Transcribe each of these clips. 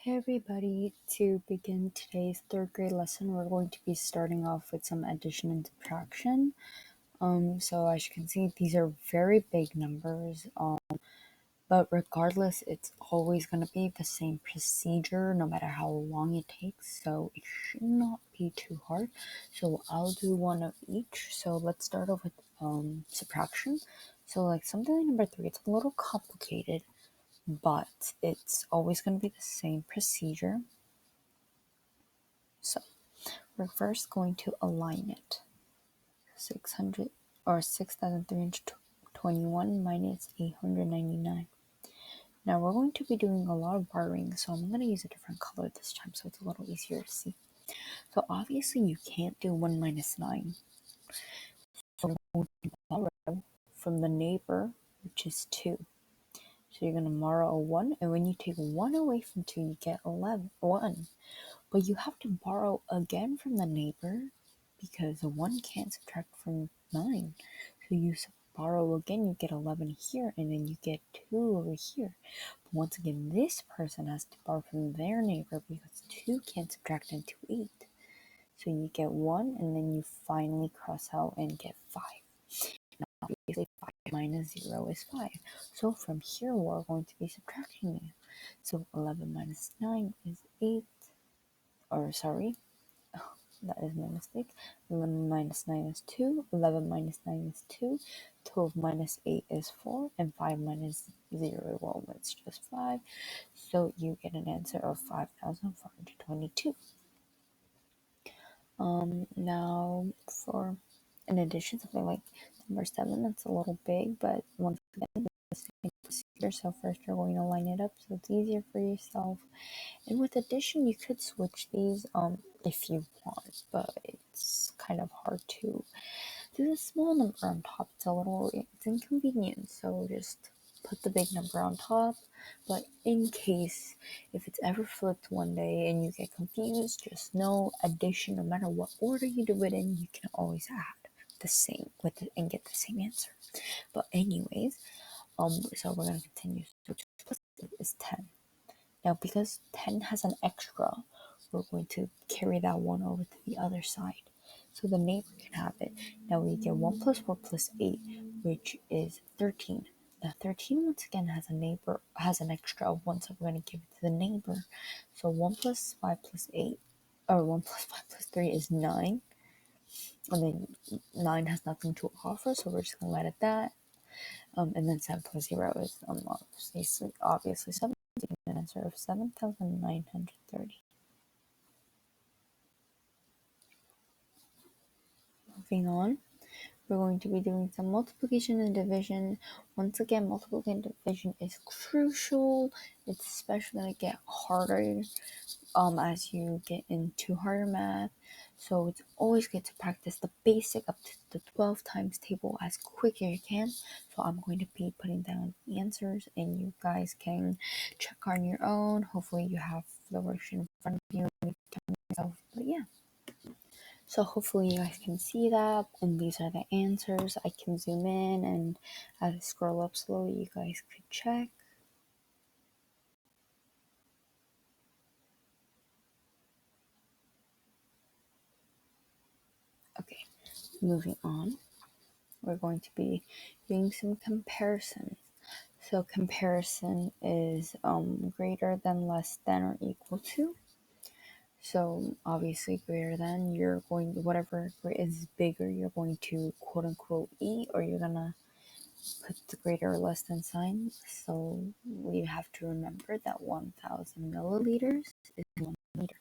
Hey everybody, to begin today's third grade lesson, we're going to be starting off with some addition and subtraction. So as you can see, these are very big numbers, but regardless, it's always going to be the same procedure no matter how long it takes, so it should not be too hard. So I'll do one of each. So let's start off with subtraction. So like something like number 3, it's a little complicated, but it's always going to be the same procedure. So we're first going to align it. 600 or 6,321 minus 899. Now we're going to be doing a lot of borrowing, so I'm going to use a different color this time so it's a little easier to see. So obviously you can't do 1 minus 9. So we're going to borrow from the neighbor, which is 2. So you're going to borrow a 1, and when you take 1 away from 2, you get 1. But you have to borrow again from the neighbor because a 1 can't subtract from 9. So you borrow again, you get 11 here, and then you get 2 over here. But once again, this person has to borrow from their neighbor because 2 can't subtract into 8. So you get 1, and then you finally cross out and get 5. Now, obviously, 5 minus 0 is 5. So from here, we're going to be subtracting it. So 11 minus 9 is 8. Or sorry, that is my mistake. 11 minus 9 is 2, 11 minus 9 is 2, 12 minus 8 is 4, and 5 minus 0, well, it's just 5. So you get an answer of 5,422. Now for an addition, something like number 7, that's a little big, but once again, the same procedure. So first you're going to line it up so it's easier for yourself. And with addition, you could switch these if you want, but it's kind of hard to do the small number on top. It's inconvenient, so just put the big number on top. But in case if it's ever flipped one day and you get confused, just know addition, no matter what order you do it in, you can always add the same with it and get the same answer. But anyways, so we're gonna continue. So 2 plus 8 is 10. Now, because 10 has an extra, we're going to carry that 1 over to the other side. So the neighbor can have it. Now we get 1 plus 4 plus 8, which is 13. Now 13 once again has an extra of 1, so we're going to give it to the neighbor. So 1 plus 5 plus 8, or 1 plus 5 plus 3 is 9. And then 9 has nothing to offer, so we're just going to let it that. And then 7 plus 0 is obviously 7. An answer of 7,930. Moving on, we're going to be doing some multiplication and division. Once again, multiplication and division is crucial. It's especially going to get harder as you get into harder math. So it's always good to practice the basic up to the 12 times table as quick as you can. So I'm going to be putting down the answers and you guys can check on your own. Hopefully you have the worksheet in front of you and you can yourself. But yeah. So hopefully you guys can see that, and these are the answers. I can zoom in, and as I scroll up slowly, you guys could check. Okay, moving on. We're going to be doing some comparisons. So comparison is greater than, less than, or equal to. So obviously greater than, you're going, whatever is bigger, you're going to quote unquote eat, or you're gonna put the greater or less than sign. So we have to remember that 1,000 milliliters is 1 liter,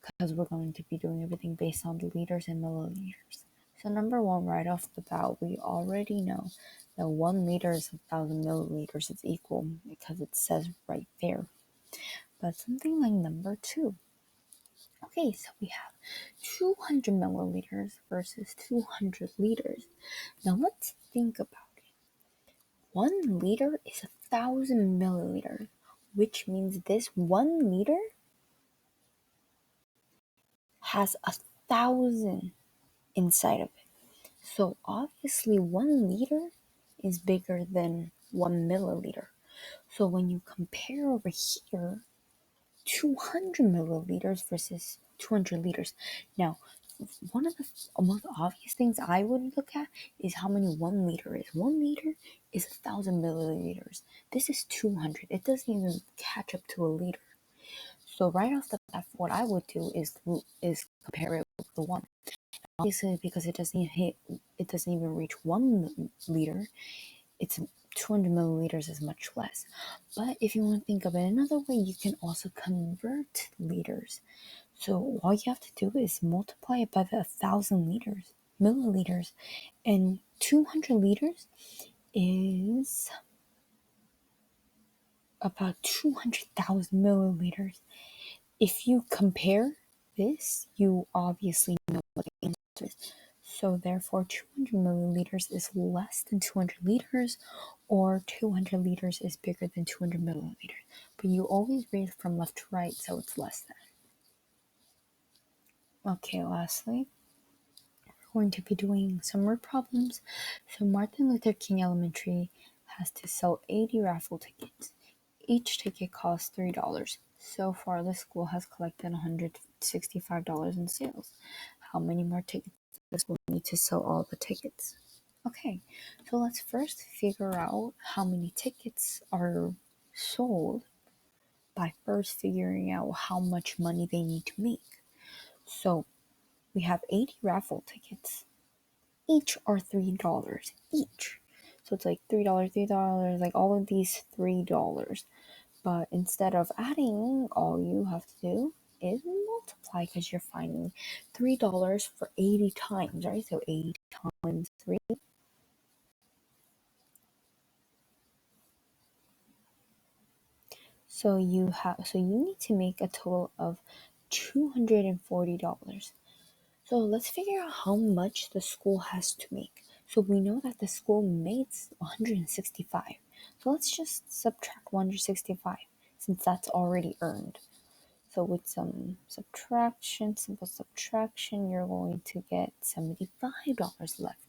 because we're going to be doing everything based on the liters and milliliters. So number 1, right off the bat, we already know that 1 liter is 1,000 milliliters. It's equal because it says right there. But something like number 2. Okay, so we have 200 milliliters versus 200 liters. Now let's think about it. 1 liter is 1,000 milliliters, which means this 1 liter has 1,000 inside of it. So obviously 1 liter is bigger than 1 milliliter. So when you compare over here, 200 milliliters versus 200 liters. Now, one of the most obvious things I would look at is how many 1 liter is. 1 liter is 1,000 milliliters. This is 200. It doesn't even catch up to a liter. So right off the bat, what I would do is compare it with the one. Obviously, because it doesn't even reach 1 liter. It's 200 milliliters is much less. But if you want to think of it another way, you can also convert liters. So all you have to do is multiply it by the 1,000 milliliters, and 200 liters is about 200,000 milliliters. If you compare this, you obviously know what the answer is. So therefore, 200 milliliters is less than 200 liters, or 200 liters is bigger than 200 milliliters. But you always read from left to right, so it's less than. Okay, lastly, we're going to be doing some more problems. So Martin Luther King Elementary has to sell 80 raffle tickets. Each ticket costs $3. So far, the school has collected $165 in sales. How many more tickets does the school need to sell all the tickets? Okay, so let's first figure out how many tickets are sold by first figuring out how much money they need to make. So we have 80 raffle tickets. Each are $3 each. So it's like $3, $3, like all of these $3. But instead of adding, all you have to do is multiply, because you're finding $3 for 80 times, right? So 80 times 3. So you need to make a total of $240. So let's figure out how much the school has to make. So we know that the school makes 165. So let's just subtract 165, since that's already earned. So with some simple subtraction, you're going to get $75 left.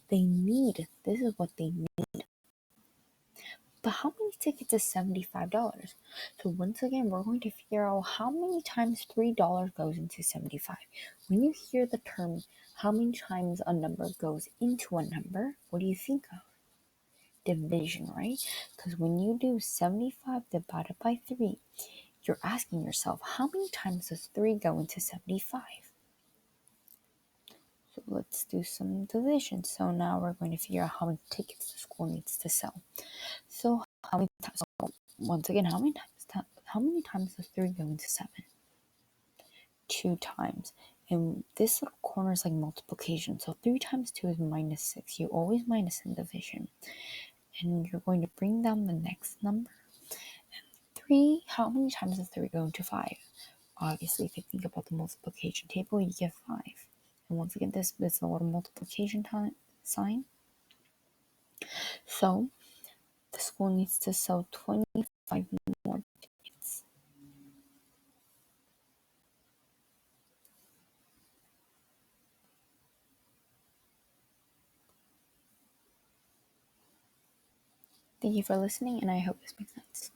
This is what they need. But how many tickets is $75? So once again, we're going to figure out how many times $3 goes into 75. When you hear the term, how many times a number goes into a number, what do you think of? Division, right? Because when you do 75 divided by 3, you're asking yourself, how many times does 3 go into 75? So let's do some division. So now we're going to figure out how many tickets the school needs to sell. So how many times? So once again, how many times does 3 go into 7? 2 times. And this little corner is like multiplication. So 3 times 2 is minus 6. You always minus in division. And you're going to bring down the next number. 3, how many times does 3 go into 5? Obviously, if you think about the multiplication table, you get 5. And once again, this is a little multiplication sign. So the school needs to sell 25 more tickets. Thank you for listening, and I hope this makes sense.